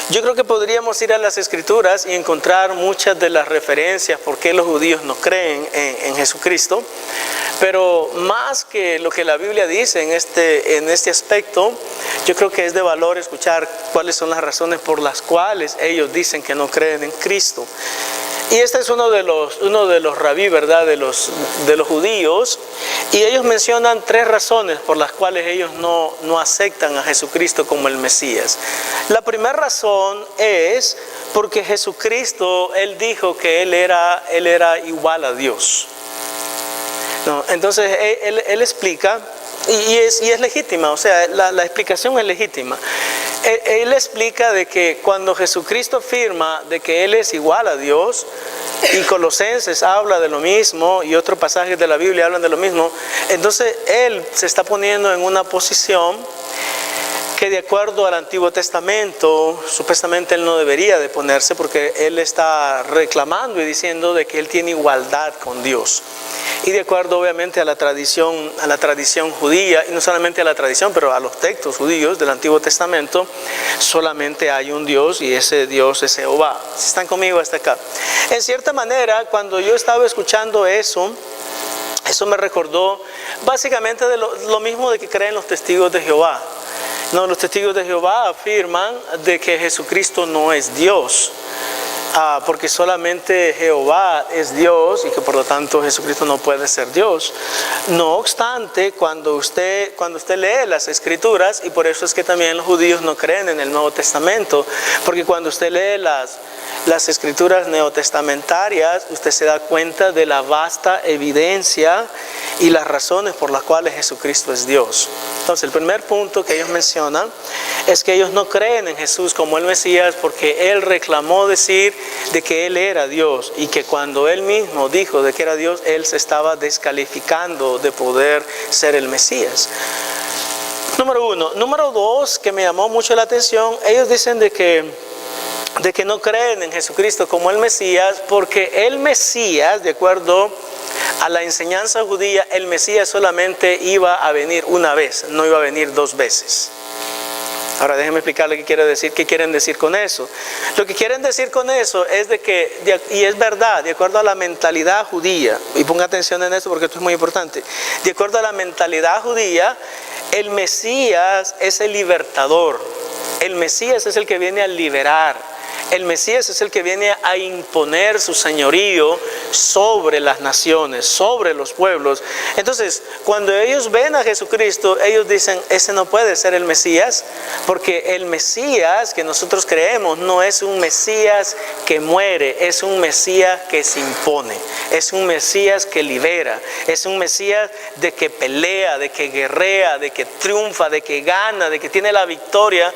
Yo creo que podríamos ir a las Escrituras y encontrar muchas de las referencias por qué los judíos no creen en Jesucristo, pero más que lo que la Biblia dice en este aspecto, yo creo que es de valor escuchar cuáles son las razones por las cuales ellos dicen que no creen en Cristo. Y este es uno de los rabí, ¿verdad?, de los judíos, y ellos mencionan 3 razones por las cuales ellos no aceptan a Jesucristo como el Mesías. La primera razón es porque Jesucristo, Él dijo que Él era igual a Dios. No, entonces él explica, y es legítima, o sea, la explicación es legítima. Él explica de que cuando Jesucristo afirma de que Él es igual a Dios, y Colosenses habla de lo mismo, y otros pasajes de la Biblia hablan de lo mismo, entonces Él se está poniendo en una posición que de acuerdo al Antiguo Testamento, supuestamente Él no debería de ponerse, porque Él está reclamando y diciendo de que Él tiene igualdad con Dios. Y de acuerdo obviamente a la tradición judía, y no solamente a la tradición, pero a los textos judíos del Antiguo Testamento, solamente hay un Dios, y ese Dios es Jehová. Si están conmigo hasta acá. En cierta manera, cuando yo estaba escuchando eso me recordó básicamente de lo mismo de que creen los testigos de Jehová. No, los testigos de Jehová afirman de que Jesucristo no es Dios, porque solamente Jehová es Dios y que por lo tanto Jesucristo no puede ser Dios. No obstante, cuando usted lee las Escrituras, y por eso es que también los judíos no creen en el Nuevo Testamento, porque cuando usted lee las Escrituras neotestamentarias, usted se da cuenta de la vasta evidencia y las razones por las cuales Jesucristo es Dios. Entonces, el primer punto que ellos mencionan es que ellos no creen en Jesús como el Mesías porque Él reclamó decir de que Él era Dios, y que cuando Él mismo dijo de que era Dios, Él se estaba descalificando de poder ser el Mesías. Número 1. Número 2, que me llamó mucho la atención, ellos dicen de que no creen en Jesucristo como el Mesías, porque el Mesías, de acuerdo a la enseñanza judía, el Mesías solamente iba a venir una vez, no iba a venir 2 veces. Ahora déjenme explicarle qué quieren decir con eso. Lo que quieren decir con eso es de que, y es verdad, de acuerdo a la mentalidad judía, y ponga atención en esto porque esto es muy importante, de acuerdo a la mentalidad judía, el Mesías es el libertador, el Mesías es el que viene a liberar. El Mesías es el que viene a imponer su señorío sobre las naciones, sobre los pueblos. Entonces, cuando ellos ven a Jesucristo, ellos dicen, ese no puede ser el Mesías, porque el Mesías que nosotros creemos no es un Mesías que muere, es un Mesías que se impone, es un Mesías que libera, es un Mesías de que pelea, de que guerrea, de que triunfa, de que gana, de que tiene la victoria.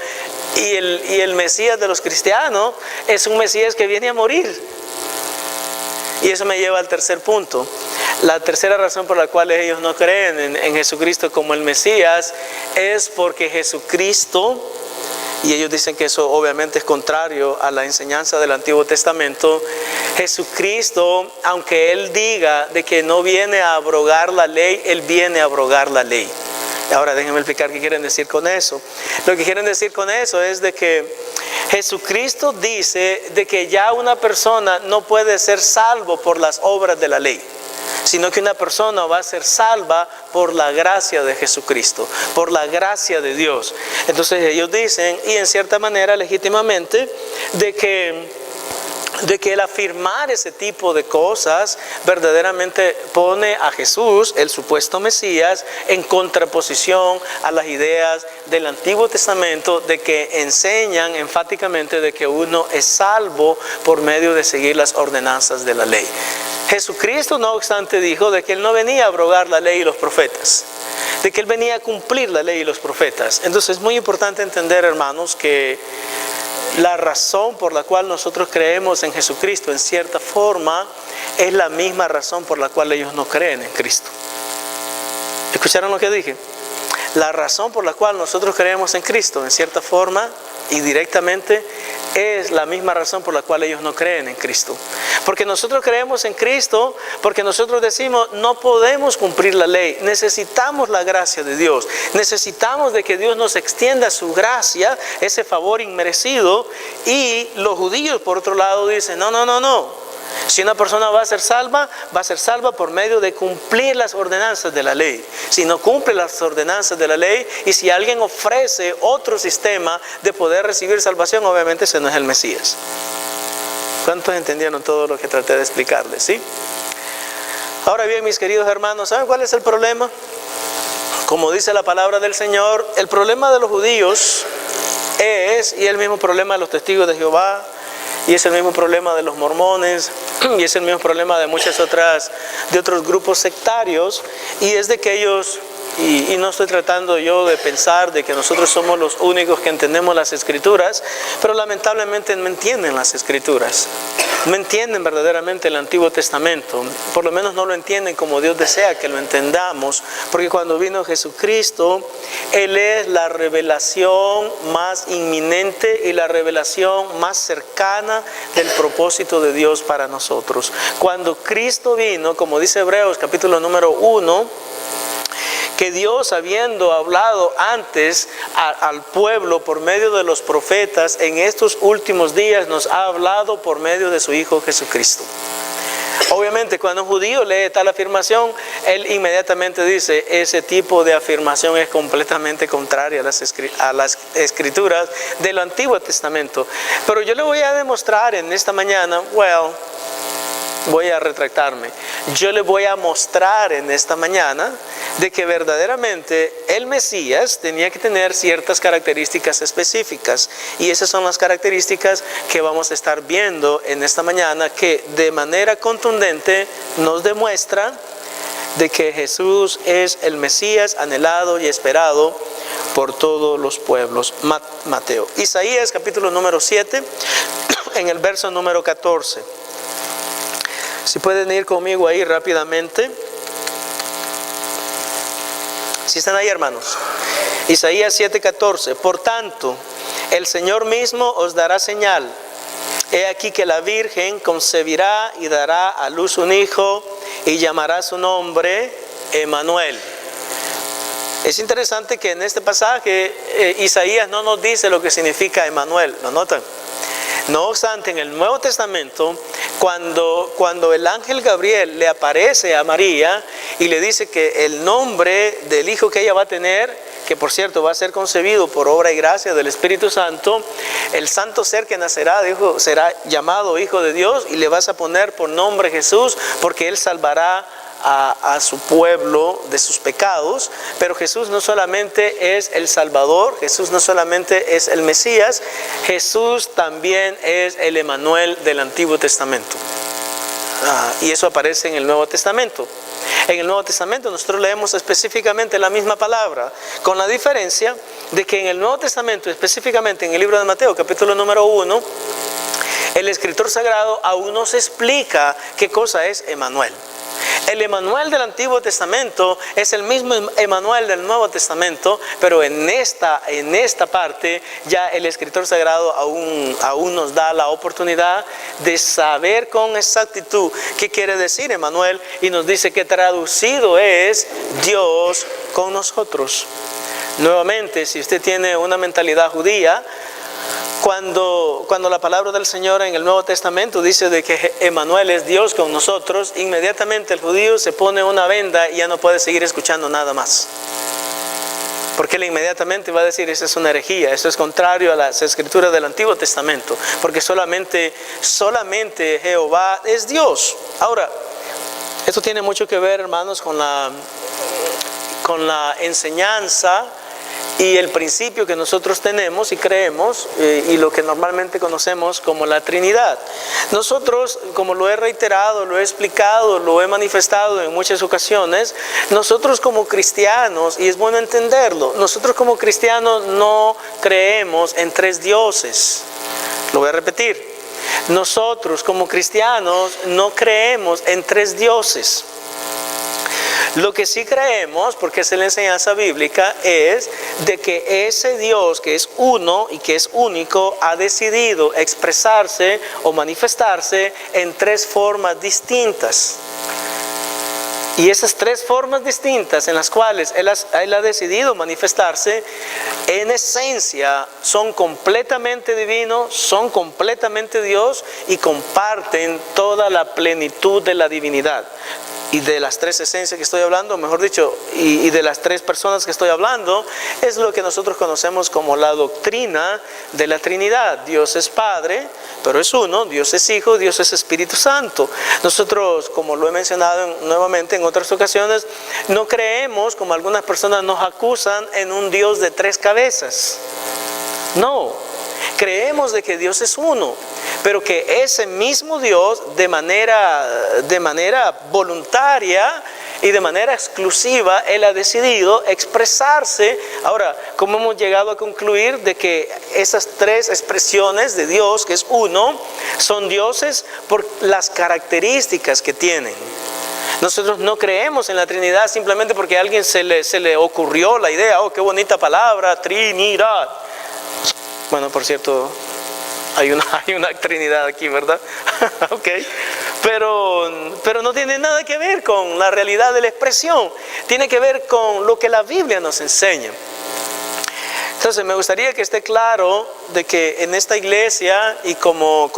Y el Mesías de los cristianos es un Mesías que viene a morir. Y eso me lleva al tercer punto. La tercera razón por la cual ellos no creen en Jesucristo como el Mesías es porque Jesucristo, y ellos dicen que eso obviamente es contrario a la enseñanza del Antiguo Testamento, Jesucristo, aunque Él diga de que no viene a abrogar la ley, Él viene a abrogar la ley. Ahora déjenme explicar qué quieren decir con eso. Lo que quieren decir con eso es de que Jesucristo dice de que ya una persona no puede ser salvo por las obras de la ley, sino que una persona va a ser salva por la gracia de Jesucristo, por la gracia de Dios. Entonces ellos dicen, y en cierta manera legítimamente, de que el afirmar ese tipo de cosas verdaderamente pone a Jesús, el supuesto Mesías, en contraposición a las ideas del Antiguo Testamento de que enseñan enfáticamente de que uno es salvo por medio de seguir las ordenanzas de la ley. Jesucristo, no obstante, dijo de que Él no venía a abrogar la ley y los profetas, de que Él venía a cumplir la ley y los profetas. Entonces es muy importante entender, hermanos, que la razón por la cual nosotros creemos en Jesucristo, en cierta forma, es la misma razón por la cual ellos no creen en Cristo. ¿Escucharon lo que dije? La razón por la cual nosotros creemos en Cristo, en cierta forma y directamente, es la misma razón por la cual ellos no creen en Cristo. Porque nosotros creemos en Cristo, porque nosotros decimos, no podemos cumplir la ley, necesitamos la gracia de Dios, necesitamos de que Dios nos extienda su gracia, ese favor inmerecido. Y los judíos, por otro lado, dicen, no. Si una persona va a ser salva por medio de cumplir las ordenanzas de la ley. Si no cumple las ordenanzas de la ley, y si alguien ofrece otro sistema de poder recibir salvación, obviamente ese no es el Mesías. ¿Cuántos entendieron todo lo que traté de explicarles? ¿Sí? Ahora bien, mis queridos hermanos, ¿saben cuál es el problema? Como dice la palabra del Señor, el problema de los judíos es, y el mismo problema de los testigos de Jehová, y es el mismo problema de los mormones, y es el mismo problema de de otros grupos sectarios, y es de que ellos, y no estoy tratando yo de pensar de que nosotros somos los únicos que entendemos las Escrituras, pero lamentablemente no entienden las Escrituras, no entienden verdaderamente el Antiguo Testamento, por lo menos no lo entienden como Dios desea que lo entendamos, porque cuando vino Jesucristo, Él es la revelación más inminente y la revelación más cercana del propósito de Dios para nosotros. Cuando Cristo vino, como dice Hebreos capítulo número 1, que Dios, habiendo hablado antes al pueblo por medio de los profetas, en estos últimos días nos ha hablado por medio de su Hijo Jesucristo. Obviamente, cuando un judío lee tal afirmación, él inmediatamente dice, ese tipo de afirmación es completamente contraria a las Escrituras del Antiguo Testamento. Pero yo le voy a demostrar en esta mañana, voy a retractarme. Yo le voy a mostrar en esta mañana de que verdaderamente el Mesías tenía que tener ciertas características específicas. Y esas son las características que vamos a estar viendo en esta mañana, que de manera contundente nos demuestra de que Jesús es el Mesías anhelado y esperado por todos los pueblos. Mateo. Isaías capítulo número 7, en el verso número 14. Si pueden ir conmigo ahí rápidamente. Si están ahí, hermanos. Isaías 7:14. Por tanto, el Señor mismo os dará señal. He aquí que la Virgen concebirá y dará a luz un hijo y llamará su nombre Emmanuel. Es interesante que en este pasaje Isaías no nos dice lo que significa Emmanuel. ¿Lo notan? No obstante, en el Nuevo Testamento, cuando el ángel Gabriel le aparece a María y le dice que el nombre del hijo que ella va a tener, que por cierto va a ser concebido por obra y gracia del Espíritu Santo, el santo ser que nacerá, dijo, será llamado Hijo de Dios, y le vas a poner por nombre Jesús, porque él salvará a su pueblo de sus pecados. Pero Jesús no solamente es el Salvador, Jesús no solamente es el Mesías, Jesús también es el Emmanuel del Antiguo Testamento. Y eso aparece en el Nuevo Testamento. En el Nuevo Testamento nosotros leemos específicamente la misma palabra, con la diferencia de que en el Nuevo Testamento, específicamente en el libro de Mateo, capítulo número 1, el escritor sagrado aún nos explica qué cosa es Emmanuel. El Emmanuel del Antiguo Testamento es el mismo Emmanuel del Nuevo Testamento, pero en esta parte ya el escritor sagrado aún nos da la oportunidad de saber con exactitud qué quiere decir Emmanuel, y nos dice que traducido es Dios con nosotros. Nuevamente, si usted tiene una mentalidad judía, cuando la palabra del Señor en el Nuevo Testamento dice de que Emmanuel es Dios con nosotros, inmediatamente el judío se pone una venda y ya no puede seguir escuchando nada más. Porque él inmediatamente va a decir, esa es una herejía, eso es contrario a las escrituras del Antiguo Testamento, porque solamente Jehová es Dios. Ahora, esto tiene mucho que ver, hermanos, con la enseñanza y el principio que nosotros tenemos y creemos, y lo que normalmente conocemos como la Trinidad. Nosotros, como lo he reiterado, lo he explicado, lo he manifestado en muchas ocasiones, nosotros como cristianos, y es bueno entenderlo, nosotros como cristianos no creemos en tres dioses. Lo voy a repetir. Nosotros como cristianos no creemos en tres dioses. Lo que sí creemos, porque es la enseñanza bíblica, es de que ese Dios que es uno y que es único ha decidido expresarse o manifestarse en tres formas distintas. Y esas tres formas distintas en las cuales Él ha decidido manifestarse, en esencia son completamente divinos, son completamente Dios y comparten toda la plenitud de la divinidad. Y de las tres esencias que estoy hablando, mejor dicho, y de las tres personas que estoy hablando, es lo que nosotros conocemos como la doctrina de la Trinidad. Dios es Padre, pero es uno, Dios es Hijo, Dios es Espíritu Santo. Nosotros, como lo he mencionado nuevamente en otras ocasiones, no creemos, como algunas personas nos acusan, en un Dios de tres cabezas. No, creemos de que Dios es uno, pero que ese mismo Dios de manera voluntaria y de manera exclusiva, Él ha decidido expresarse. Ahora, ¿cómo hemos llegado a concluir de que esas tres expresiones de Dios, que es uno, son dioses por las características que tienen? Nosotros no creemos en la Trinidad simplemente porque a alguien se le ocurrió la idea, oh, qué bonita palabra, Trinidad. Bueno, por cierto, hay una Trinidad aquí, ¿verdad? Ok. Pero no tiene nada que ver con la realidad de la expresión. Tiene que ver con lo que la Biblia nos enseña. Entonces me gustaría que esté claro de que en esta iglesia y como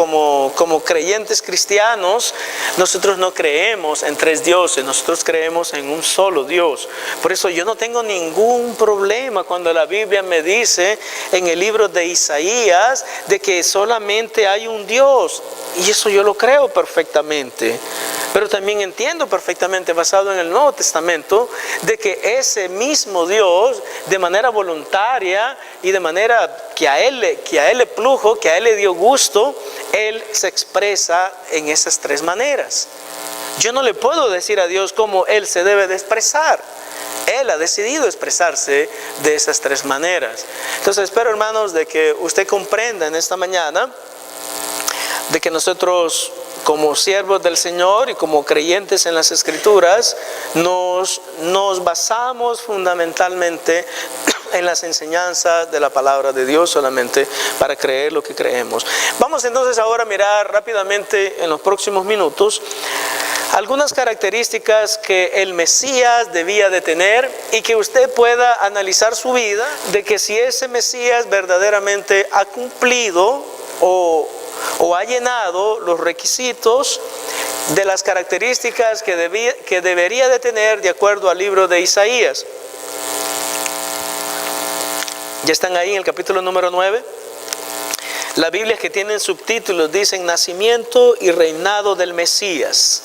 creyentes cristianos, nosotros no creemos en tres dioses, nosotros creemos en un solo Dios. Por eso yo no tengo ningún problema cuando la Biblia me dice en el libro de Isaías de que solamente hay un Dios. Y eso yo lo creo perfectamente. Pero también entiendo perfectamente, basado en el Nuevo Testamento, de que ese mismo Dios, de manera voluntaria y de manera que a Él le plujo, que a Él le dio gusto, Él se expresa en esas tres maneras. Yo no le puedo decir a Dios cómo Él se debe de expresar. Él ha decidido expresarse de esas tres maneras. Entonces espero, hermanos, de que usted comprenda en esta mañana de que nosotros, como siervos del Señor y como creyentes en las Escrituras, nos basamos fundamentalmente en las enseñanzas de la palabra de Dios solamente para creer lo que creemos. Vamos entonces ahora a mirar rápidamente en los próximos minutos algunas características que el Mesías debía de tener y que usted pueda analizar su vida, de que si ese Mesías verdaderamente ha cumplido o ha llenado los requisitos de las características que debería de tener de acuerdo al libro de Isaías. Ya están ahí en el capítulo número 9. Las Biblias que tienen subtítulos dicen nacimiento y reinado del Mesías.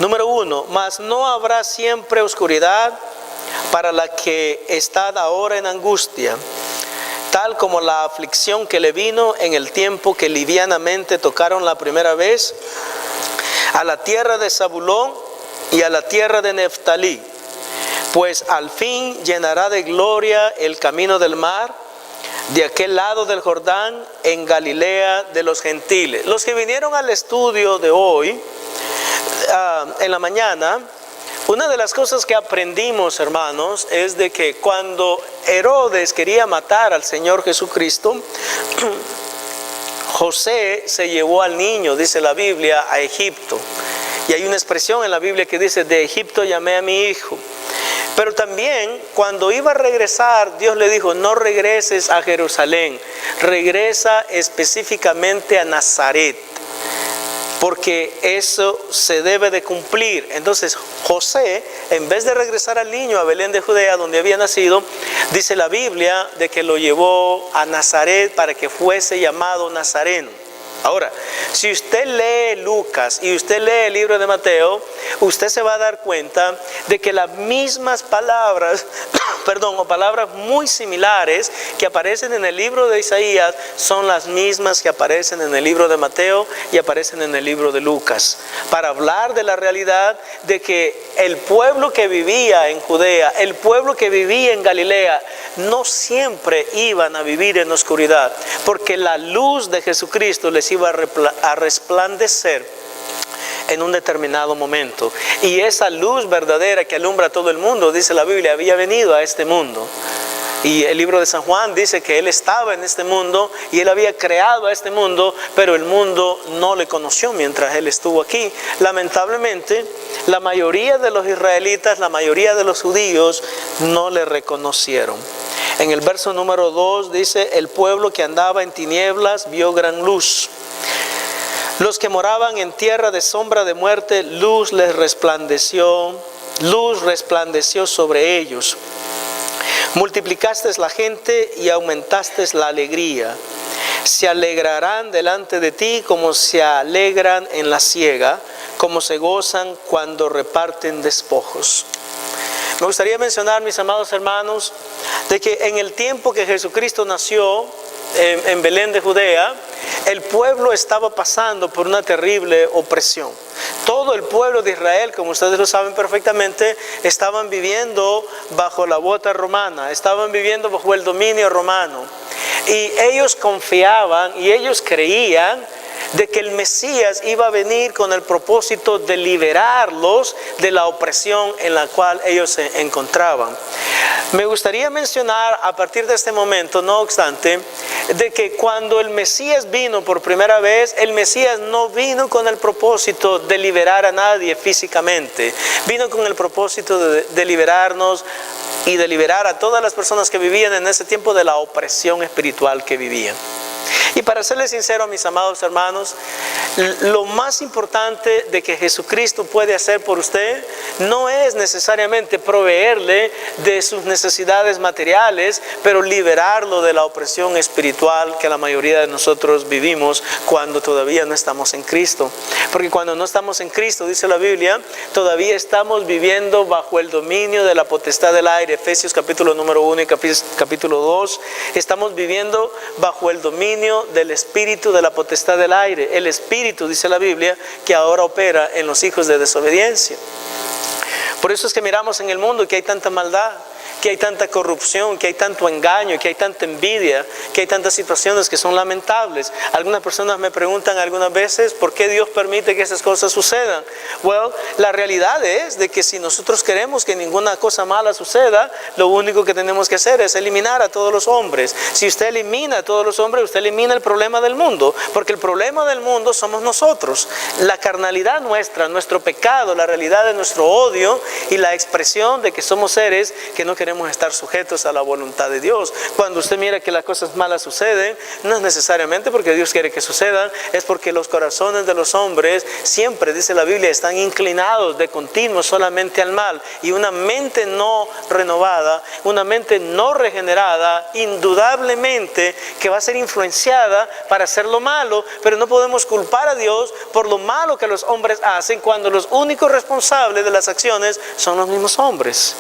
Número 1, mas no habrá siempre oscuridad para la que está ahora en angustia, tal como la aflicción que le vino en el tiempo que livianamente tocaron la primera vez a la tierra de Zabulón y a la tierra de Neftalí, pues al fin llenará de gloria el camino del mar, de aquel lado del Jordán, en Galilea de los gentiles. Los que vinieron al estudio de hoy, en la mañana, una de las cosas que aprendimos, hermanos, es de que cuando Herodes quería matar al Señor Jesucristo, José se llevó al niño, dice la Biblia, a Egipto. Y hay una expresión en la Biblia que dice, de Egipto llamé a mi hijo. Pero también cuando iba a regresar, Dios le dijo, no regreses a Jerusalén, regresa específicamente a Nazaret, porque eso se debe de cumplir. Entonces José, en vez de regresar al niño a Belén de Judea, donde había nacido, dice la Biblia de que lo llevó a Nazaret para que fuese llamado Nazareno. Ahora, si usted lee Lucas y usted lee el libro de Mateo, usted se va a dar cuenta de que las mismas palabras, o palabras muy similares que aparecen en el libro de Isaías son las mismas que aparecen en el libro de Mateo y aparecen en el libro de Lucas, para hablar de la realidad de que el pueblo que vivía en Judea, el pueblo que vivía en Galilea, no siempre iban a vivir en oscuridad, porque la luz de Jesucristo les iba a resplandecer en un determinado momento. Y esa luz verdadera que alumbra a todo el mundo, dice la Biblia, había venido a este mundo. Y el libro de San Juan dice que Él estaba en este mundo y Él había creado a este mundo, pero el mundo no le conoció mientras Él estuvo aquí. Lamentablemente, la mayoría de los israelitas, la mayoría de los judíos no le reconocieron. En el verso número 2 dice, el pueblo que andaba en tinieblas vio gran luz. Los que moraban en tierra de sombra de muerte, luz resplandeció sobre ellos. Multiplicaste la gente y aumentaste la alegría. Se alegrarán delante de ti como se alegran en la siega, como se gozan cuando reparten despojos. Me gustaría mencionar, mis amados hermanos, de que en el tiempo que Jesucristo nació en Belén de Judea, el pueblo estaba pasando por una terrible opresión. Todo el pueblo de Israel, como ustedes lo saben perfectamente, estaban viviendo bajo la bota romana, estaban viviendo bajo el dominio romano. Y ellos confiaban y ellos creían de que el Mesías iba a venir con el propósito de liberarlos de la opresión en la cual ellos se encontraban. Me gustaría mencionar a partir de este momento, no obstante, de que cuando el Mesías vino por primera vez, el Mesías no vino con el propósito de liberar a nadie físicamente, vino con el propósito de liberarnos y de liberar a todas las personas que vivían en ese tiempo de la opresión espiritual que vivían. Y para serles sincero, mis amados hermanos, lo más importante de que Jesucristo puede hacer por usted no es necesariamente proveerle de sus necesidades materiales, pero liberarlo de la opresión espiritual que la mayoría de nosotros vivimos cuando todavía no estamos en Cristo. Porque cuando no estamos en Cristo, dice la Biblia, todavía estamos viviendo bajo el dominio de la potestad del aire. Efesios capítulo número 1 y capítulo 2, estamos viviendo bajo el dominio del espíritu de la potestad del aire. El espíritu, dice la Biblia, que ahora opera en los hijos de desobediencia. Por eso es que miramos en el mundo que hay tanta maldad, que hay tanta corrupción, que hay tanto engaño, que hay tanta envidia, que hay tantas situaciones que son lamentables. Algunas personas me preguntan algunas veces por qué Dios permite que esas cosas sucedan. Well, la realidad es de que si nosotros queremos que ninguna cosa mala suceda, lo único que tenemos que hacer es eliminar a todos los hombres. Si usted elimina a todos los hombres, usted elimina el problema del mundo, porque el problema del mundo somos nosotros. La carnalidad nuestra, nuestro pecado, la realidad de nuestro odio y la expresión de que somos seres que no queremos estar sujetos a la voluntad de Dios. Cuando usted mira que las cosas malas suceden, no es necesariamente porque Dios quiere que sucedan, es porque los corazones de los hombres siempre, dice la Biblia, están inclinados de continuo solamente al mal. Y una mente no renovada, una mente no regenerada, indudablemente que va a ser influenciada para hacer lo malo, pero no podemos culpar a Dios por lo malo que los hombres hacen cuando los únicos responsables de las acciones son los mismos hombres.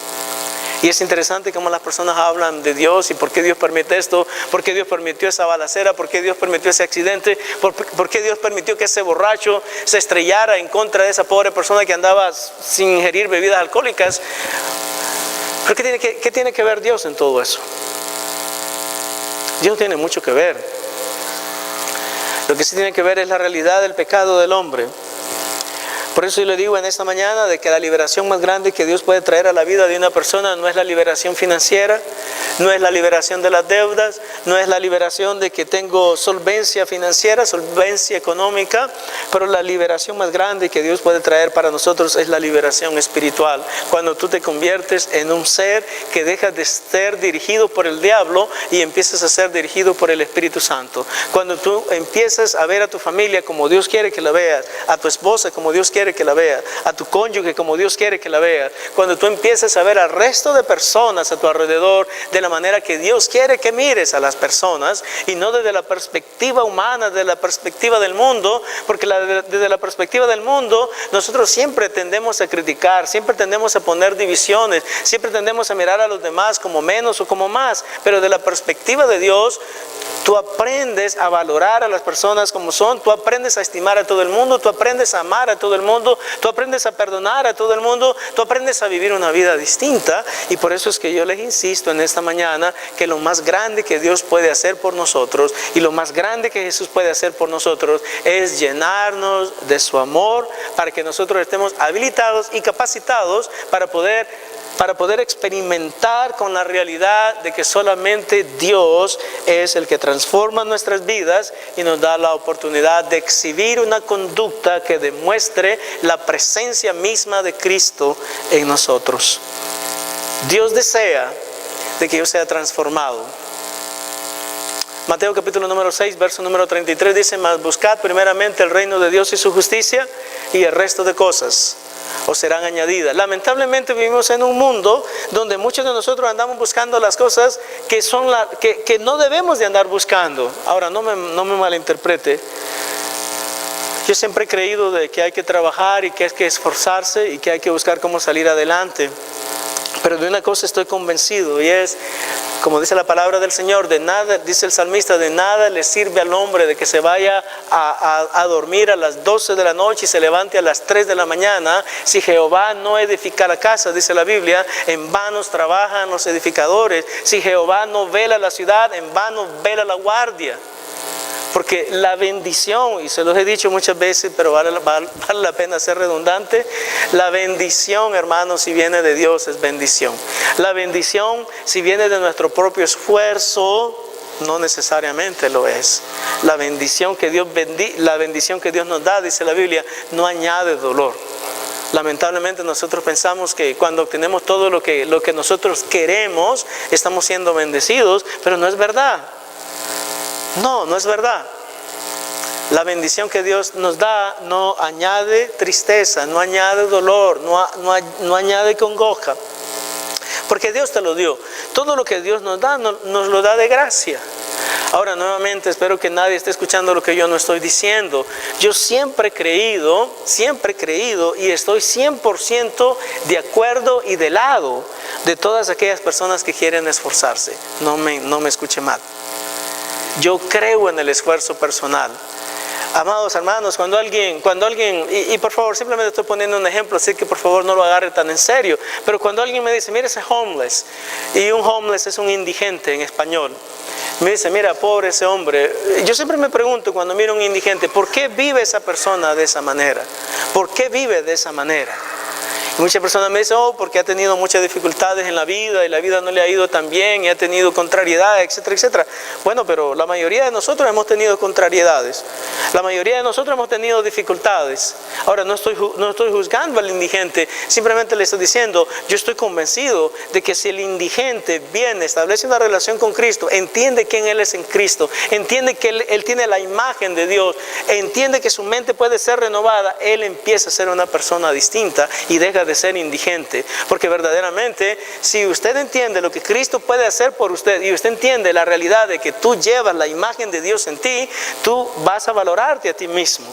Y es interesante cómo las personas hablan de Dios y por qué Dios permite esto, por qué Dios permitió esa balacera, por qué Dios permitió ese accidente, por qué Dios permitió que ese borracho se estrellara en contra de esa pobre persona que andaba sin ingerir bebidas alcohólicas. ¿Pero qué tiene que ver Dios en todo eso? Dios no tiene mucho que ver. Lo que sí tiene que ver es la realidad del pecado del hombre. Por eso yo le digo en esta mañana de que la liberación más grande que Dios puede traer a la vida de una persona no es la liberación financiera, no es la liberación de las deudas, no es la liberación de que tengo solvencia financiera, solvencia económica, pero la liberación más grande que Dios puede traer para nosotros es la liberación espiritual. Cuando tú te conviertes en un ser que deja de ser dirigido por el diablo y empiezas a ser dirigido por el Espíritu Santo. Cuando tú empiezas a ver a tu familia como Dios quiere que la veas, a tu esposa como Dios quiere que la vea, a tu cónyuge como Dios quiere que la vea, cuando tú empieces a ver al resto de personas a tu alrededor de la manera que Dios quiere que mires a las personas y no desde la perspectiva humana, desde la perspectiva del mundo, porque desde la perspectiva del mundo nosotros siempre tendemos a criticar, siempre tendemos a poner divisiones, siempre tendemos a mirar a los demás como menos o como más, pero de la perspectiva de Dios, Tú aprendes a valorar a las personas como son, tú aprendes a estimar a todo el mundo, tú aprendes a amar a todo el mundo, tú aprendes a perdonar a todo el mundo, tú aprendes a vivir una vida distinta. Y por eso es que yo les insisto en esta mañana que lo más grande que Dios puede hacer por nosotros y lo más grande que Jesús puede hacer por nosotros es llenarnos de su amor para que nosotros estemos habilitados y capacitados para poder experimentar con la realidad de que solamente Dios es el que transforma nuestras vidas y nos da la oportunidad de exhibir una conducta que demuestre la presencia misma de Cristo en nosotros. Dios desea de que yo sea transformado. Mateo capítulo número 6, verso número 33 dice: mas buscad primeramente el reino de Dios y su justicia, y el resto de cosas os serán añadidas. Lamentablemente vivimos en un mundo donde muchos de nosotros andamos buscando las cosas que no debemos de andar buscando. Ahora, no me malinterprete. Yo siempre he creído de que hay que trabajar y que hay que esforzarse y que hay que buscar cómo salir adelante. Pero de una cosa estoy convencido, y es, como dice la palabra del Señor, de nada, dice el salmista, de nada le sirve al hombre de que se vaya a dormir a las 12 de la noche y se levante a las 3 de la mañana, si Jehová no edifica la casa, dice la Biblia, en vano trabajan los edificadores. Si Jehová no vela la ciudad, en vano vela la guardia. Porque la bendición, y se los he dicho muchas veces, pero vale la pena ser redundante, la bendición, hermanos, si viene de Dios, es bendición. La bendición, si viene de nuestro propio esfuerzo, no necesariamente lo es. La bendición que Dios nos da, dice la Biblia, no añade dolor. Lamentablemente nosotros pensamos que cuando obtenemos todo lo que nosotros queremos, estamos siendo bendecidos, pero no es verdad. No es verdad. La bendición que Dios nos da no añade tristeza, no añade dolor, no añade congoja. Porque Dios te lo dio. Todo lo que Dios nos da, nos lo da de gracia. Ahora, nuevamente, espero que nadie esté escuchando lo que yo no estoy diciendo. Yo siempre he creído y estoy 100% de acuerdo y de lado de todas aquellas personas que quieren esforzarse. No me escuche mal. Yo creo en el esfuerzo personal. Amados hermanos, cuando alguien, y por favor, simplemente estoy poniendo un ejemplo, así que por favor no lo agarre tan en serio, pero cuando alguien me dice, mira ese homeless, y un homeless es un indigente en español, me dice, mira, pobre ese hombre, yo siempre me pregunto cuando miro a un indigente, ¿por qué vive esa persona de esa manera? ¿Por qué vive de esa manera? Muchas personas me dicen, porque ha tenido muchas dificultades en la vida y la vida no le ha ido tan bien y ha tenido contrariedades, etcétera, etcétera. Bueno, pero la mayoría de nosotros hemos tenido contrariedades. La mayoría de nosotros hemos tenido dificultades. Ahora, no estoy juzgando al indigente, simplemente le estoy diciendo, yo estoy convencido de que si el indigente viene, establece una relación con Cristo, entiende quién Él es en Cristo, entiende que Él tiene la imagen de Dios, entiende que su mente puede ser renovada, Él empieza a ser una persona distinta y deja de ser indigente, porque verdaderamente si usted entiende lo que Cristo puede hacer por usted y usted entiende la realidad de que tú llevas la imagen de Dios en ti, tú vas a valorarte a ti mismo.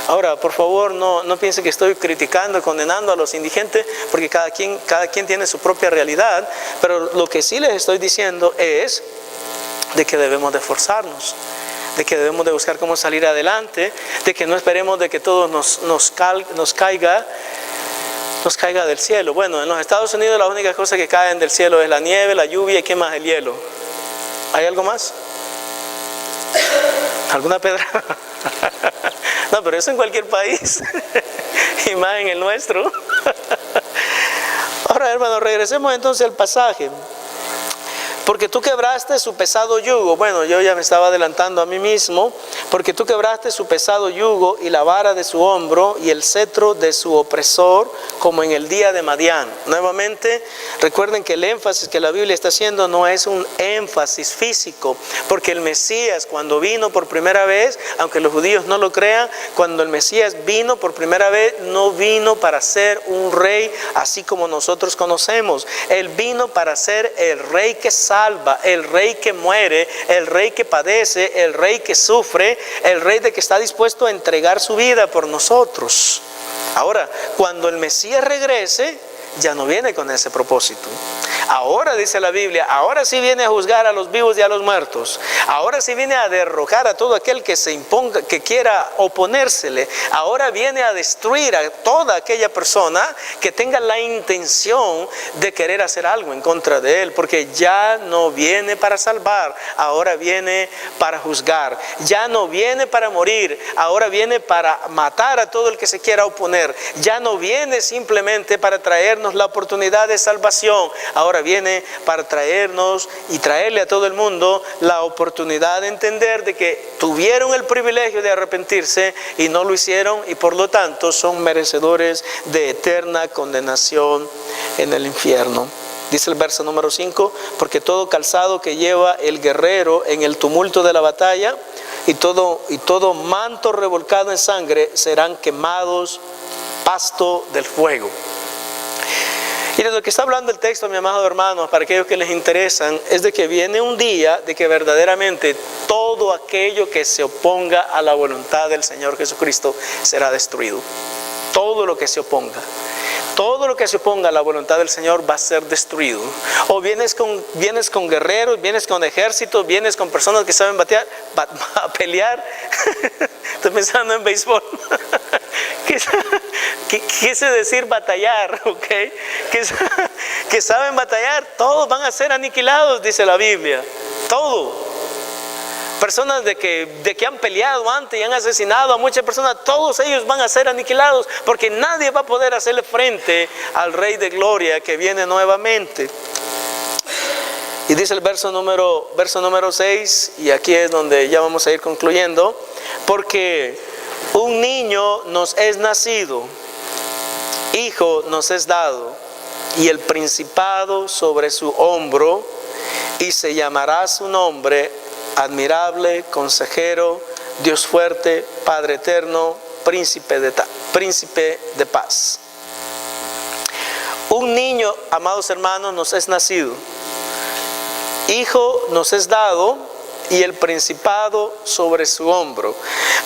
Ahora, por favor, no piense que estoy criticando, condenando a los indigentes, porque cada quien tiene su propia realidad, pero lo que sí les estoy diciendo es de que debemos de esforzarnos, de que debemos de buscar cómo salir adelante, de que no esperemos de que todo nos caiga del cielo. Bueno, en los Estados Unidos la única cosa que caen del cielo es la nieve, la lluvia y ¿qué más? El hielo. ¿Hay algo más? ¿Alguna pedra? No, pero eso en cualquier país y más en el nuestro. Ahora, hermanos, regresemos entonces al pasaje. Porque tú quebraste su pesado yugo. Bueno, yo ya me estaba adelantando a mí mismo. Porque tú quebraste su pesado yugo y la vara de su hombro y el cetro de su opresor, como en el día de Madián. Nuevamente, recuerden que el énfasis que la Biblia está haciendo no es un énfasis físico. Porque el Mesías, cuando vino por primera vez, aunque los judíos no lo crean, cuando el Mesías vino por primera vez, no vino para ser un rey así como nosotros conocemos. Él vino para ser el rey que salva, el rey que muere, el rey que padece, el rey que sufre, el rey de que está dispuesto a entregar su vida por nosotros. Ahora, cuando el Mesías regrese, ya no viene con ese propósito. Ahora, dice la Biblia, ahora sí viene a juzgar a los vivos y a los muertos. Ahora sí viene a derrocar a todo aquel que se imponga, que quiera oponérsele. Ahora viene a destruir a toda aquella persona que tenga la intención de querer hacer algo en contra de él, porque ya no viene para salvar, ahora viene para juzgar. Ya no viene para morir, ahora viene para matar a todo el que se quiera oponer. Ya no viene simplemente para traernos la oportunidad de salvación, ahora viene para traernos y traerle a todo el mundo la oportunidad de entender de que tuvieron el privilegio de arrepentirse y no lo hicieron, y por lo tanto son merecedores de eterna condenación en el infierno. Dice el verso número 5, porque todo calzado que lleva el guerrero en el tumulto de la batalla y todo manto revolcado en sangre serán quemados pasto del fuego. Y de lo que está hablando el texto, mi amado hermano, para aquellos que les interesan, es de que viene un día de que verdaderamente todo aquello que se oponga a la voluntad del Señor Jesucristo será destruido. Todo lo que se oponga. Todo lo que se oponga a la voluntad del Señor va a ser destruido. O vienes con guerreros, vienes con ejércitos, vienes con personas que saben pelear. Estoy pensando en béisbol. Quise decir batallar, ¿ok? Que saben batallar, todos van a ser aniquilados, dice la Biblia. Todo. Personas de que han peleado antes y han asesinado a muchas personas, todos ellos van a ser aniquilados, porque nadie va a poder hacerle frente al Rey de Gloria que viene nuevamente. Y dice el verso número 6, y aquí es donde ya vamos a ir concluyendo, porque un niño nos es nacido, hijo nos es dado, y el principado sobre su hombro, y se llamará su nombre admirable, consejero, Dios fuerte, Padre eterno, príncipe de paz. Un niño, amados hermanos, nos es nacido, hijo nos es dado, y el principado sobre su hombro.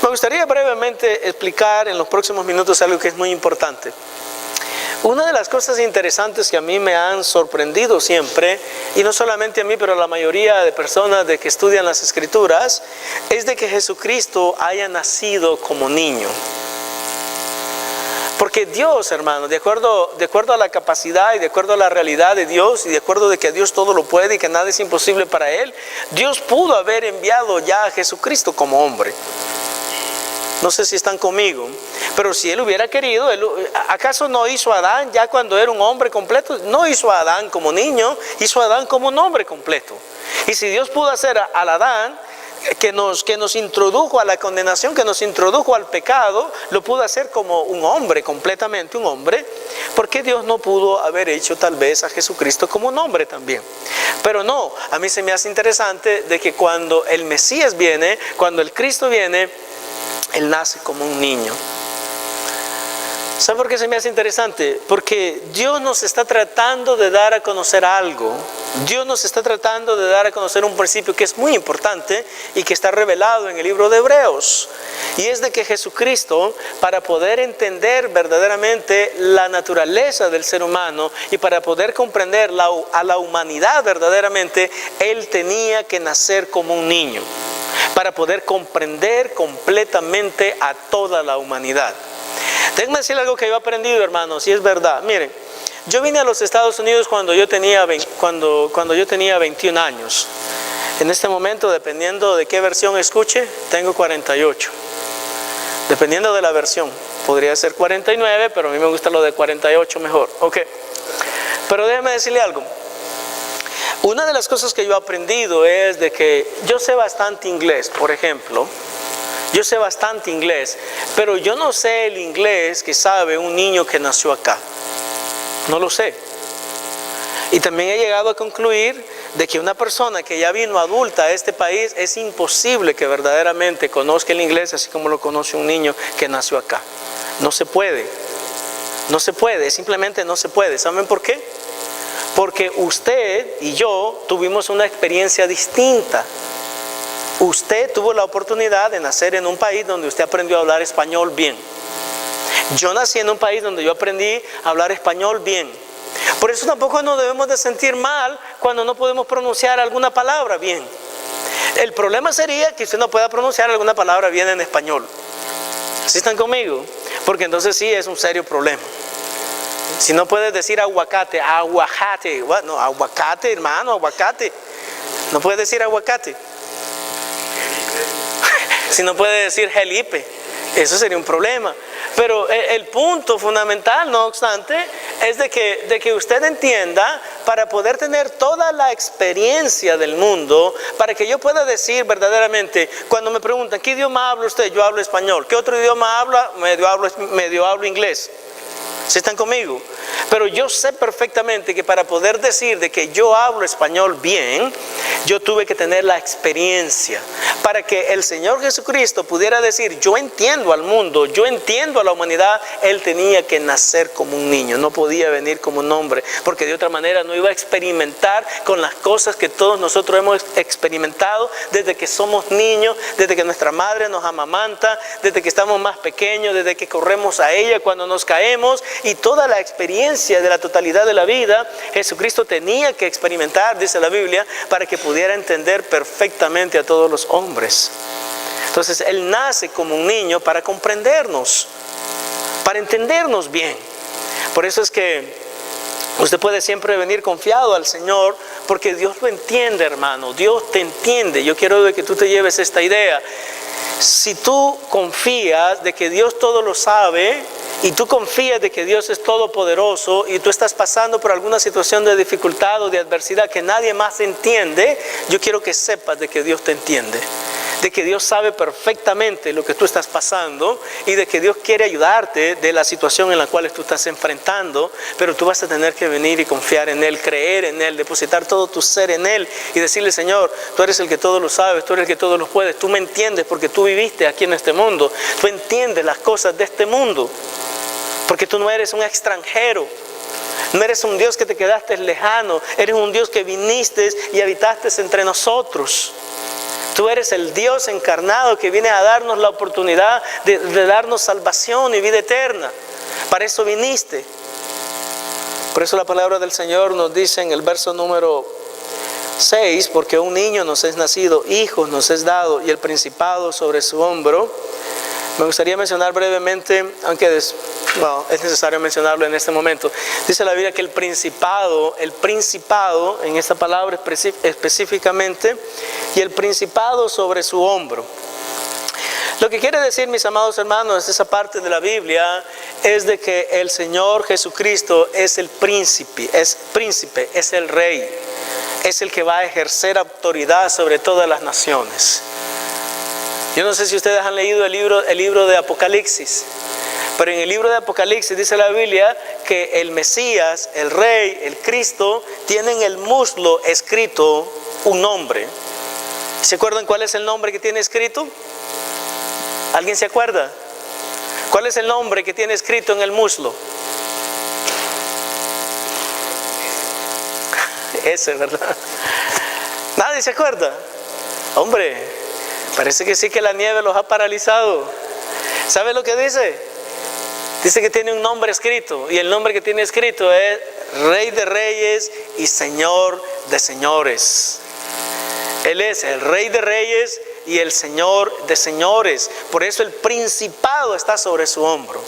Me gustaría brevemente explicar en los próximos minutos algo que es muy importante. Una de las cosas interesantes que a mí me han sorprendido siempre, y no solamente a mí, pero a la mayoría de personas de que estudian las Escrituras, es de que Jesucristo haya nacido como niño. Porque Dios, hermano, de acuerdo a la capacidad y de acuerdo a la realidad de Dios, y de acuerdo de que Dios todo lo puede y que nada es imposible para Él, Dios pudo haber enviado ya a Jesucristo como hombre. No sé si están conmigo, pero si Él hubiera querido, ¿acaso no hizo a Adán ya cuando era un hombre completo? No hizo a Adán como niño, hizo a Adán como un hombre completo. Y si Dios pudo hacer al Adán que nos introdujo a la condenación, que nos introdujo al pecado, lo pudo hacer como un hombre, completamente un hombre, ¿por qué Dios no pudo haber hecho tal vez a Jesucristo como un hombre también? Pero no, a mí se me hace interesante de que cuando el Mesías viene, cuando el Cristo viene, Él nace como un niño. ¿Sabe por qué se me hace interesante? Porque Dios nos está tratando de dar a conocer algo. Dios nos está tratando de dar a conocer un principio que es muy importante y que está revelado en el libro de Hebreos. Y es de que Jesucristo, para poder entender verdaderamente la naturaleza del ser humano y para poder comprender a la humanidad verdaderamente, Él tenía que nacer como un niño, para poder comprender completamente a toda la humanidad. Déjenme decir algo que yo he aprendido, hermanos, y es verdad. Miren, yo vine a los Estados Unidos cuando yo tenía 21 años. En este momento, dependiendo de qué versión escuche, tengo 48. Dependiendo de la versión, podría ser 49, pero a mí me gusta lo de 48 mejor. Ok. Pero déjenme decirle algo. Una de las cosas que yo he aprendido es de que yo sé bastante inglés, por ejemplo. Yo sé bastante inglés, pero yo no sé el inglés que sabe un niño que nació acá. No lo sé. Y también he llegado a concluir de que una persona que ya vino adulta a este país, es imposible que verdaderamente conozca el inglés así como lo conoce un niño que nació acá. No se puede. No se puede, simplemente no se puede. ¿Saben por qué? Porque usted y yo tuvimos una experiencia distinta. Usted tuvo la oportunidad de nacer en un país donde usted aprendió a hablar español bien. Yo nací en un país donde yo aprendí a hablar español bien. Por eso tampoco nos debemos de sentir mal cuando no podemos pronunciar alguna palabra bien. El problema sería que usted no pueda pronunciar alguna palabra bien en español. ¿Sí están conmigo? Porque entonces sí es un serio problema. Si no puedes decir aguacate, aguacate, no, aguacate, hermano, aguacate. No puedes decir aguacate. Si no puedes decir jelipe, eso sería un problema. Pero el punto fundamental, no obstante, es de que usted entienda, para poder tener toda la experiencia del mundo, para que yo pueda decir verdaderamente, cuando me preguntan, ¿qué idioma habla usted? Yo hablo español. ¿Qué otro idioma habla? Medio hablo inglés. ¿Sí están conmigo? Pero yo sé perfectamente que para poder decir de que yo hablo español bien, yo tuve que tener la experiencia. Para que el Señor Jesucristo pudiera decir, yo entiendo al mundo, yo entiendo a la humanidad, Él tenía que nacer como un niño, no podía venir como un hombre, porque de otra manera no iba a experimentar con las cosas que todos nosotros hemos experimentado desde que somos niños, desde que nuestra madre nos amamanta, desde que estamos más pequeños, desde que corremos a ella cuando nos caemos, y toda la experiencia de la totalidad de la vida, Jesucristo tenía que experimentar, dice la Biblia, para que pudiera entender perfectamente a todos los hombres. Entonces Él nace como un niño para comprendernos, para entendernos bien. Por eso es que usted puede siempre venir confiado al Señor, porque Dios lo entiende, hermano. Dios te entiende. Yo quiero que tú te lleves esta idea. Si tú confías de que Dios todo lo sabe, y tú confías de que Dios es todopoderoso, y tú estás pasando por alguna situación de dificultad o de adversidad que nadie más entiende, yo quiero que sepas de que Dios te entiende, de que Dios sabe perfectamente lo que tú estás pasando, y de que Dios quiere ayudarte de la situación en la cual tú estás enfrentando, pero tú vas a tener que venir y confiar en Él, creer en Él, depositar todo tu ser en Él y decirle, Señor, tú eres el que todo lo sabes, tú eres el que todo lo puedes, tú me entiendes porque tú viviste aquí en este mundo, tú entiendes las cosas de este mundo, porque tú no eres un extranjero. No eres un Dios que te quedaste lejano, eres un Dios que viniste y habitaste entre nosotros. Tú eres el Dios encarnado que viene a darnos la oportunidad de darnos salvación y vida eterna. Para eso viniste. Por eso la palabra del Señor nos dice en el verso número 6, porque un niño nos es nacido, hijo nos es dado, y el principado sobre su hombro. Me gustaría mencionar brevemente, aunque es necesario mencionarlo en este momento. Dice la Biblia que el principado, en esta palabra específicamente, y el principado sobre su hombro. Lo que quiere decir, mis amados hermanos, esa parte de la Biblia, es de que el Señor Jesucristo es el príncipe, es el rey, es el que va a ejercer autoridad sobre todas las naciones. Yo no sé si ustedes han leído el libro de Apocalipsis, pero en el libro de Apocalipsis dice la Biblia que el Mesías, el Rey, el Cristo, tienen en el muslo escrito un nombre. ¿Se acuerdan cuál es el nombre que tiene escrito? ¿Alguien se acuerda? ¿Cuál es el nombre que tiene escrito en el muslo? Ese, ¿verdad? ¿Nadie se acuerda? Hombre, parece que sí, que la nieve los ha paralizado. ¿Sabe lo que dice? Dice que tiene un nombre escrito, y el nombre que tiene escrito es Rey de Reyes y Señor de Señores. Él es el Rey de Reyes y el Señor de Señores. Por eso el principado está sobre su hombro.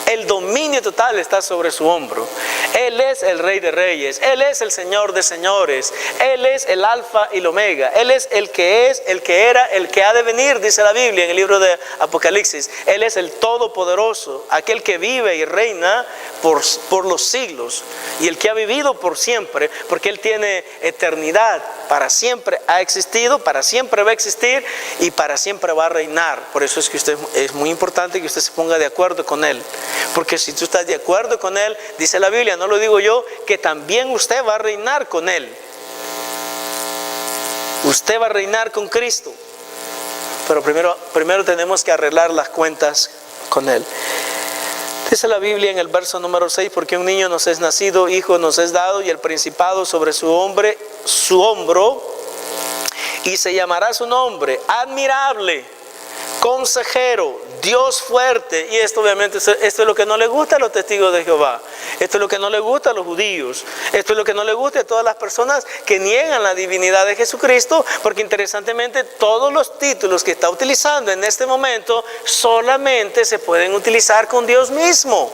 El dominio total está sobre su hombro. Él es el Rey de Reyes. Él es el Señor de Señores. Él es el Alfa y el Omega. Él es, el que era, el que ha de venir, dice la Biblia en el libro de Apocalipsis. Él es el Todopoderoso, aquel que vive y reina por los siglos, y el que ha vivido por siempre, porque Él tiene eternidad. Para siempre ha existido, para siempre va a existir, y para siempre va a reinar. Por eso es que es muy importante que usted se ponga de acuerdo con Él, porque si tú estás de acuerdo con Él, dice la Biblia, no lo digo yo, que también usted va a reinar con Él. Usted va a reinar con Cristo, pero primero tenemos que arreglar las cuentas con Él. Dice la Biblia en el verso número 6, porque un niño nos es nacido, hijo nos es dado, y el principado sobre su hombro, y se llamará su nombre admirable, consejero, Dios fuerte. Y esto obviamente, esto es lo que no le gusta a los testigos de Jehová. Esto es lo que no le gusta a los judíos. Esto es lo que no le gusta a todas las personas que niegan la divinidad de Jesucristo, porque interesantemente todos los títulos que está utilizando en este momento solamente se pueden utilizar con Dios mismo.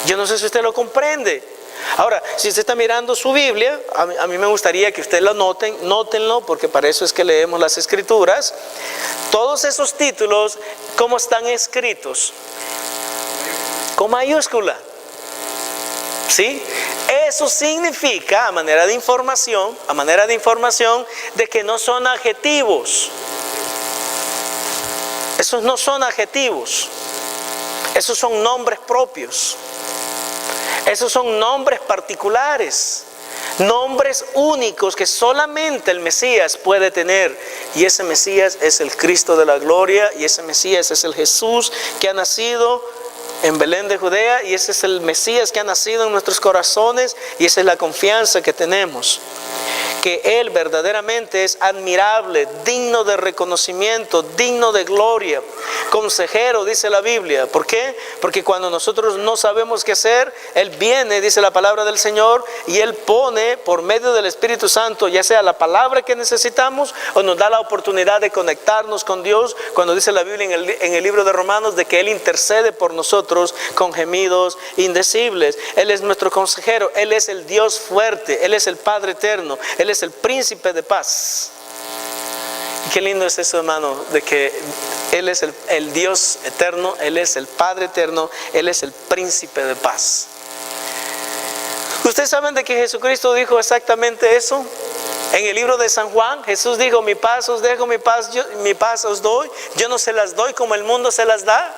Yo no sé si usted lo comprende. Ahora, si usted está mirando su Biblia, a mí me gustaría que usted lo nótenlo, porque para eso es que leemos las Escrituras. Todos esos títulos, ¿cómo están escritos? Con mayúscula. ¿Sí? Eso significa, a manera de información, de que no son adjetivos. Esos no son adjetivos. Esos son nombres propios. Esos son nombres particulares, nombres únicos que solamente el Mesías puede tener. Y ese Mesías es el Cristo de la gloria, y ese Mesías es el Jesús que ha nacido en Belén de Judea, y ese es el Mesías que ha nacido en nuestros corazones, y esa es la confianza que tenemos. Que Él verdaderamente es admirable, digno de reconocimiento, digno de gloria, consejero, dice la Biblia. ¿Por qué? Porque cuando nosotros no sabemos qué hacer, Él viene, dice la palabra del Señor, y Él pone por medio del Espíritu Santo, ya sea la palabra que necesitamos, o nos da la oportunidad de conectarnos con Dios, cuando dice la Biblia en el libro de Romanos, de que Él intercede por nosotros con gemidos indecibles. Él es nuestro consejero, Él es el Dios fuerte, Él es el Padre eterno, Él es el príncipe de paz. Y qué lindo es eso, hermano, de que Él es el Dios eterno, Él es el Padre eterno, Él es el príncipe de paz. ¿Ustedes saben de que Jesucristo dijo exactamente eso? En el libro de San Juan, Jesús dijo: mi paz os dejo, mi paz os doy. Yo no se las doy como el mundo se las da.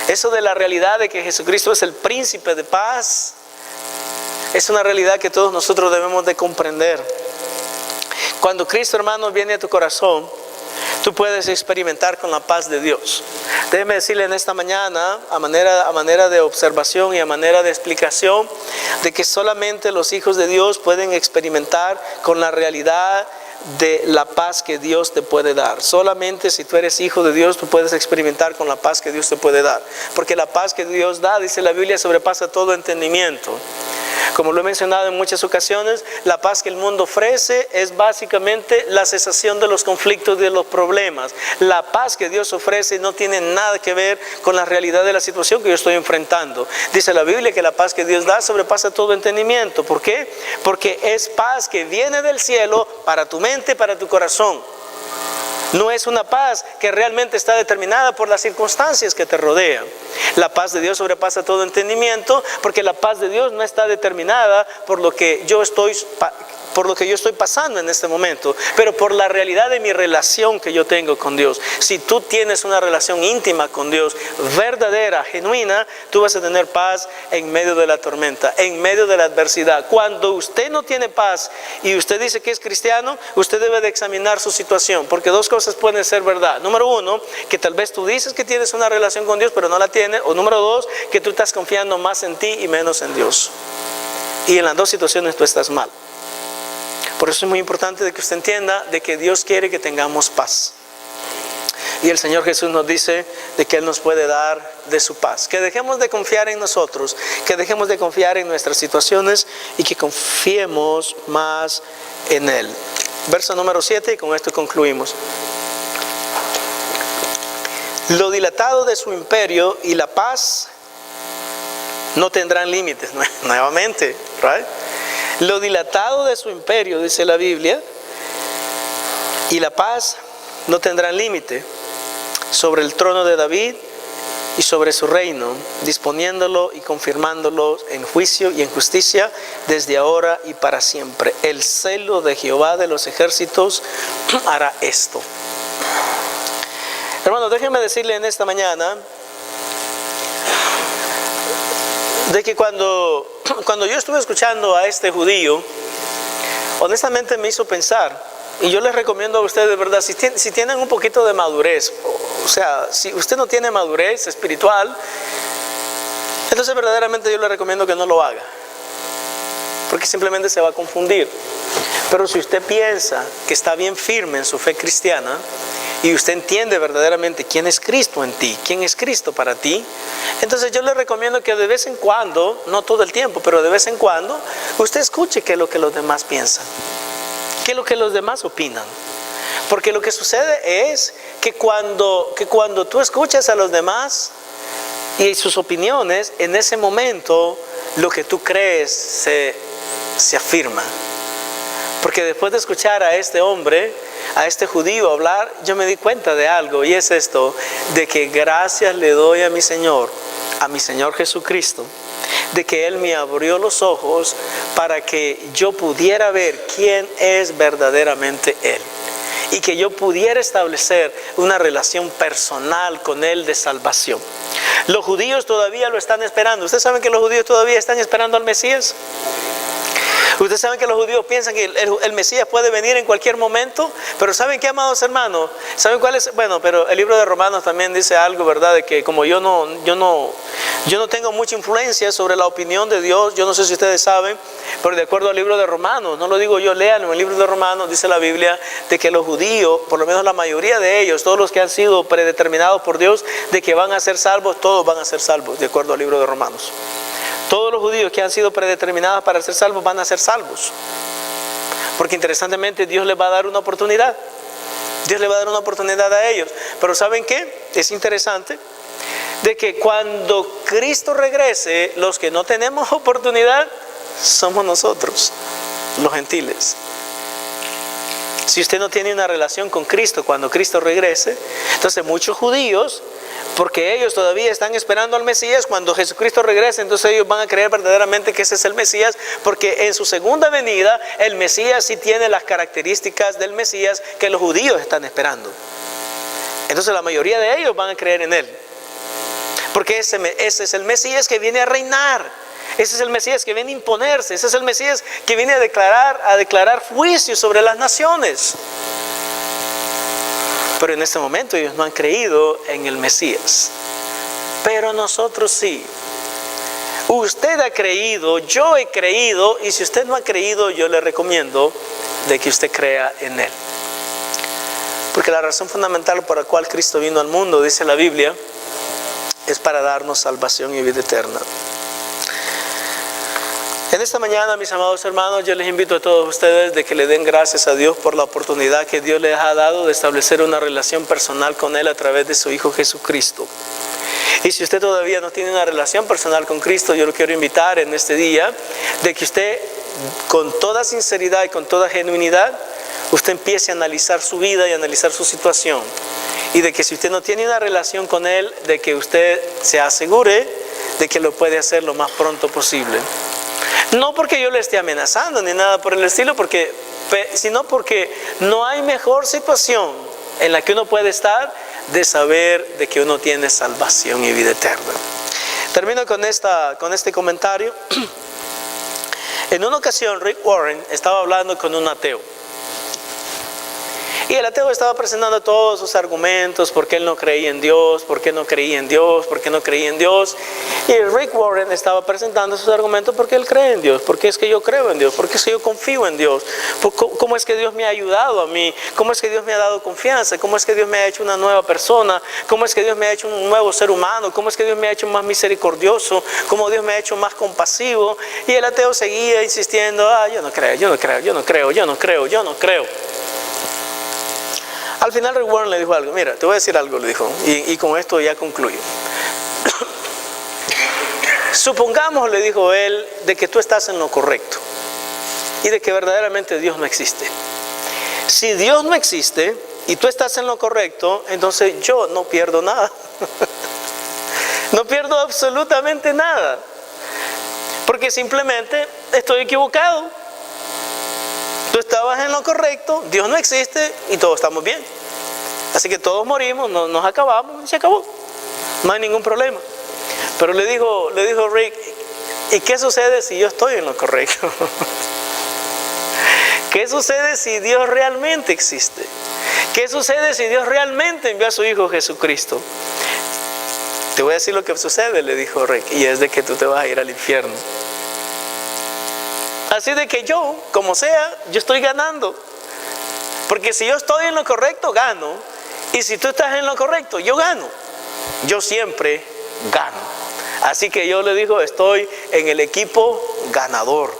Eso de la realidad de que Jesucristo es el príncipe de paz es una realidad que todos nosotros debemos de comprender. Cuando Cristo, hermano, viene a tu corazón, tú puedes experimentar con la paz de Dios. Déjeme decirle en esta mañana, a manera de observación y a manera de explicación, de que solamente los hijos de Dios pueden experimentar con la realidad de la paz que Dios te puede dar. Solamente si tú eres hijo de Dios, tú puedes experimentar con la paz que Dios te puede dar. Porque la paz que Dios da, dice la Biblia, sobrepasa todo entendimiento. Como lo he mencionado en muchas ocasiones, la paz que el mundo ofrece es básicamente la cesación de los conflictos y de los problemas. La paz que Dios ofrece no tiene nada que ver con la realidad de la situación que yo estoy enfrentando. Dice la Biblia que la paz que Dios da sobrepasa todo entendimiento. ¿Por qué? Porque es paz que viene del cielo para tu mente, para tu corazón. No es una paz que realmente está determinada por las circunstancias que te rodean. La paz de Dios sobrepasa todo entendimiento, porque la paz de Dios no está determinada por lo que yo estoy pasando en este momento, pero por la realidad de mi relación que yo tengo con Dios. Si tú tienes una relación íntima con Dios, verdadera, genuina, tú vas a tener paz en medio de la tormenta, en medio de la adversidad. Cuando usted no tiene paz y usted dice que es cristiano, usted debe de examinar su situación, porque dos cosas pueden ser verdad. Número uno, que tal vez tú dices que tienes una relación con Dios, pero no la tienes. O número dos, que tú estás confiando más en ti y menos en Dios. Y en las dos situaciones tú estás mal. Por eso es muy importante de que usted entienda de que Dios quiere que tengamos paz. Y el Señor Jesús nos dice de que Él nos puede dar de su paz. Que dejemos de confiar en nosotros, que dejemos de confiar en nuestras situaciones y que confiemos más en Él. Verso número 7, y con esto concluimos. Lo dilatado de su imperio y la paz no tendrán límites. Nuevamente, ¿right? Lo dilatado de su imperio, dice la Biblia, y la paz no tendrán límite sobre el trono de David y sobre su reino, disponiéndolo y confirmándolo en juicio y en justicia desde ahora y para siempre. El celo de Jehová de los ejércitos hará esto. Hermano, déjenme decirle en esta mañana de que cuando yo estuve escuchando a este judío, honestamente me hizo pensar, y yo les recomiendo a ustedes, de verdad, si tienen un poquito de madurez, o sea, si usted no tiene madurez espiritual, entonces verdaderamente yo le recomiendo que no lo haga, porque simplemente se va a confundir. Pero si usted piensa que está bien firme en su fe cristiana, y usted entiende verdaderamente quién es Cristo en ti, quién es Cristo para ti, entonces yo le recomiendo que de vez en cuando, no todo el tiempo, pero de vez en cuando, usted escuche qué es lo que los demás piensan, qué es lo que los demás opinan. Porque lo que sucede es que cuando tú escuchas a los demás y sus opiniones, en ese momento lo que tú crees se afirma. Porque después de escuchar a este hombre, a este judío hablar, yo me di cuenta de algo, y es esto, de que gracias le doy a mi Señor Jesucristo, de que Él me abrió los ojos para que yo pudiera ver quién es verdaderamente Él, y que yo pudiera establecer una relación personal con Él de salvación. Los judíos todavía lo están esperando. ¿Ustedes saben que los judíos todavía están esperando al Mesías? Ustedes saben que los judíos piensan que el Mesías puede venir en cualquier momento, pero ¿saben qué, amados hermanos? ¿Saben cuál es? Bueno, pero el libro de Romanos también dice algo, ¿verdad? De que como yo no tengo mucha influencia sobre la opinión de Dios, yo no sé si ustedes saben, pero de acuerdo al libro de Romanos, no lo digo yo, léanlo, en el libro de Romanos dice la Biblia de que los judíos, por lo menos la mayoría de ellos, todos los que han sido predeterminados por Dios de que van a ser salvos, todos van a ser salvos, de acuerdo al libro de Romanos. Todos los judíos que han sido predeterminados para ser salvos van a ser salvos. Porque interesantemente Dios les va a dar una oportunidad. Dios les va a dar una oportunidad a ellos. Pero ¿saben qué? Es interesante de que cuando Cristo regrese, los que no tenemos oportunidad somos nosotros, los gentiles. Si usted no tiene una relación con Cristo cuando Cristo regrese, entonces muchos judíos, porque ellos todavía están esperando al Mesías, cuando Jesucristo regrese, entonces ellos van a creer verdaderamente que ese es el Mesías, porque en su segunda venida el Mesías sí tiene las características del Mesías que los judíos están esperando. Entonces la mayoría de ellos van a creer en Él, porque ese es el Mesías que viene a reinar. Ese es el Mesías que viene a imponerse. Ese es el Mesías que viene a declarar juicio sobre las naciones. Pero en este momento ellos no han creído en el Mesías. Pero nosotros sí. Usted ha creído, yo he creído, y si usted no ha creído, yo le recomiendo de que usted crea en Él. Porque la razón fundamental por la cual Cristo vino al mundo, dice la Biblia, es para darnos salvación y vida eterna. En esta mañana, mis amados hermanos, yo les invito a todos ustedes de que le den gracias a Dios por la oportunidad que Dios les ha dado de establecer una relación personal con Él a través de su Hijo Jesucristo. Y si usted todavía no tiene una relación personal con Cristo, yo lo quiero invitar en este día de que usted, con toda sinceridad y con toda genuinidad, usted empiece a analizar su vida y a analizar su situación. Y de que si usted no tiene una relación con Él, de que usted se asegure de que lo puede hacer lo más pronto posible. No porque yo le esté amenazando ni nada por el estilo, sino porque no hay mejor situación en la que uno puede estar de saber de que uno tiene salvación y vida eterna. Termino con este comentario. En una ocasión Rick Warren estaba hablando con un ateo. Y el ateo estaba presentando todos sus argumentos, por qué él no creía en Dios, por qué no creía en Dios, por qué no creía en Dios. Y Rick Warren estaba presentando sus argumentos porque él cree en Dios, porque es que yo creo en Dios, porque es que yo confío en Dios, cómo es que Dios me ha ayudado a mí, cómo es que Dios me ha dado confianza, cómo es que Dios me ha hecho una nueva persona, cómo es que Dios me ha hecho un nuevo ser humano, cómo es que Dios me ha hecho más misericordioso, cómo Dios me ha hecho más compasivo. Y el ateo seguía insistiendo, yo no creo. Al final Rick Warren le dijo algo. Mira, te voy a decir algo, le dijo, y con esto ya concluyo. Supongamos, le dijo él, de que tú estás en lo correcto y de que verdaderamente Dios no existe. Si Dios no existe y tú estás en lo correcto, entonces yo no pierdo nada. No pierdo absolutamente nada, porque simplemente estoy equivocado. Tú estabas en lo correcto, Dios no existe y todos estamos bien. Así que todos morimos, nos acabamos y se acabó. No hay ningún problema. Pero le dijo Rick, ¿y qué sucede si yo estoy en lo correcto? ¿Qué sucede si Dios realmente existe? ¿Qué sucede si Dios realmente envió a su Hijo Jesucristo? Te voy a decir lo que sucede, le dijo Rick, y es de que tú te vas a ir al infierno. Así de que yo, como sea, yo estoy ganando. Porque si yo estoy en lo correcto, gano. Y si tú estás en lo correcto, yo gano. Yo siempre gano. Así que yo le digo, estoy en el equipo ganador.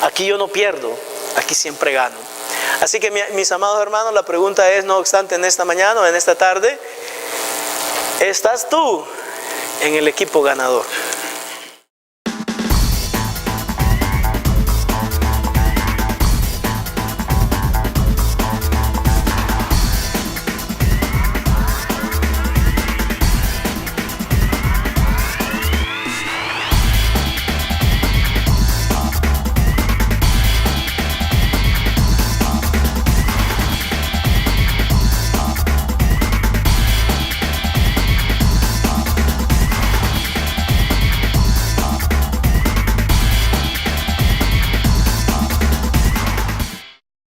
Aquí yo no pierdo, aquí siempre gano. Así que mis amados hermanos, la pregunta es, no obstante, en esta mañana o en esta tarde, ¿estás tú en el equipo ganador?